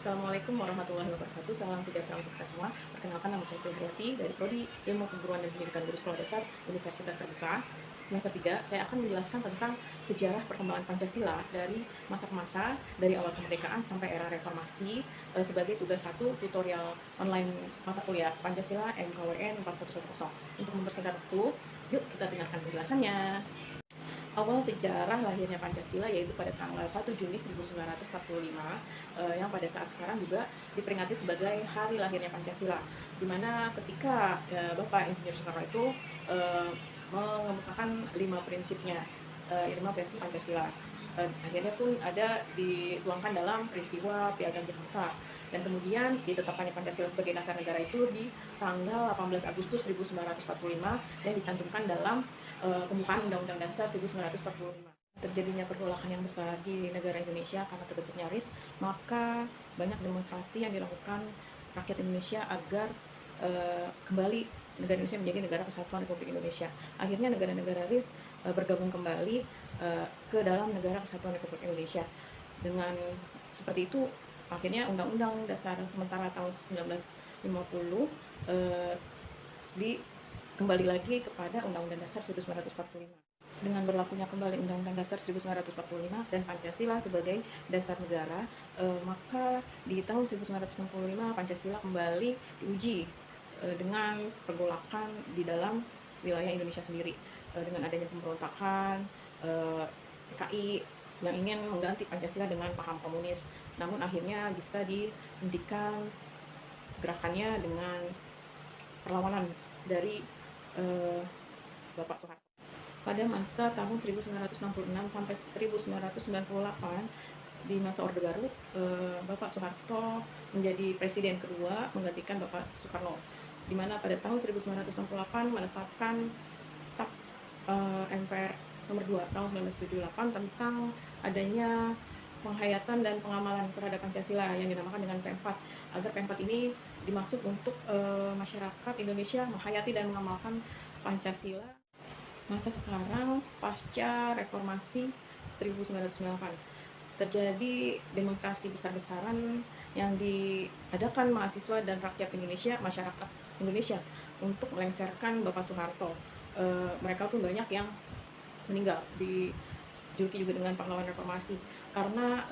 Assalamualaikum warahmatullahi wabarakatuh. Salam sejahtera untuk kita semua. Perkenalkan, nama saya Sri dari Prodi Ilmu Keguruan dan Pendidikan Guru Sekolah Dasar Universitas Terbuka semester 3. Saya akan menjelaskan tentang sejarah perkembangan Pancasila dari masa ke masa, dari awal kemerdekaan sampai era reformasi, sebagai tugas 1 tutorial online mata kuliah Pancasila MKWN 4110. Untuk mempersingkat waktu, yuk kita dengarkan penjelasannya. Awal sejarah lahirnya Pancasila yaitu pada tanggal 1 Juni 1945, yang pada saat sekarang juga diperingati sebagai hari lahirnya Pancasila, di mana ketika Bapak Insinyur Soekarno itu mengemukakan 5 prinsipnya, 5 prinsip Pancasila. Akhirnya pun ada dituangkan dalam peristiwa Piagam Jakarta, dan kemudian ditetapkannya Pancasila sebagai dasar negara itu di tanggal 18 Agustus 1945 dan dicantumkan dalam pembukaan Undang-Undang Dasar 1945. Terjadinya pergolakan yang besar di negara Indonesia karena terbentuknya RIS, maka banyak demonstrasi yang dilakukan rakyat Indonesia agar kembali negara Indonesia menjadi negara kesatuan Republik Indonesia. Akhirnya negara-negara RIS bergabung kembali ke dalam negara kesatuan Republik Indonesia. Dengan seperti itu, akhirnya Undang-Undang Dasar sementara tahun 1950 kembali lagi kepada Undang-Undang Dasar 1945. Dengan berlakunya kembali Undang-Undang Dasar 1945 dan Pancasila sebagai dasar negara, maka di tahun 1965 Pancasila kembali diuji dengan pergolakan di dalam wilayah Indonesia sendiri, dengan adanya pemberontakan PKI yang ingin mengganti Pancasila dengan paham komunis. Namun akhirnya bisa dihentikan gerakannya dengan perlawanan dari Bapak Soeharto. Pada masa tahun 1966 sampai 1998, di masa Orde Baru, Bapak Soeharto menjadi presiden kedua menggantikan Bapak Soekarno, di mana pada tahun 1968 menetapkan TAP MPR nomor 2 tahun 1978 tentang adanya penghayatan dan pengamalan terhadap Pancasila yang dinamakan dengan P4, agar P4 ini dimaksud untuk masyarakat Indonesia menghayati dan mengamalkan Pancasila masa sekarang pasca reformasi 1998. Terjadi demonstrasi besar-besaran yang diadakan mahasiswa dan rakyat Indonesia, masyarakat Indonesia, untuk melengsarkan Bapak Soeharto. Mereka pun banyak yang meninggal, dijuluki juga dengan pahlawan reformasi, karena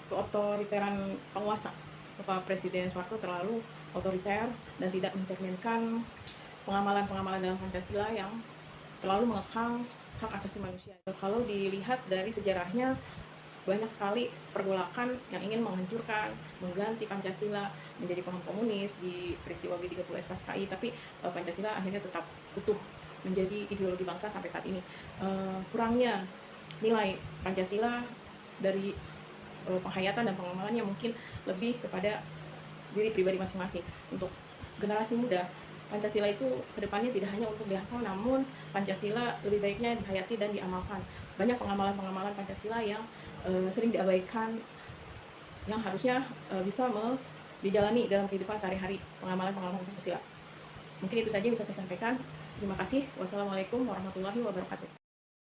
keotoriteran penguasa. Bapak Presiden Soeharto terlalu otoriter dan tidak mencerminkan pengamalan-pengamalan dalam Pancasila yang terlalu mengekang hak asasi manusia. Kalau dilihat dari sejarahnya, banyak sekali pergolakan yang ingin menghancurkan, mengganti Pancasila menjadi paham komunis di peristiwa G30 SPKI, tapi Pancasila akhirnya tetap utuh menjadi ideologi bangsa sampai saat ini. Kurangnya nilai Pancasila dari penghayatan dan pengamalannya mungkin lebih kepada diri pribadi masing-masing. Untuk generasi muda, Pancasila itu kedepannya tidak hanya untuk dihafal, namun Pancasila lebih baiknya dihayati dan diamalkan. Banyak pengamalan-pengamalan Pancasila yang sering diabaikan, yang harusnya bisa dijalani dalam kehidupan sehari-hari, pengamalan-pengamalan Pancasila. Mungkin itu saja yang bisa saya sampaikan. Terima kasih. Wassalamualaikum warahmatullahi wabarakatuh.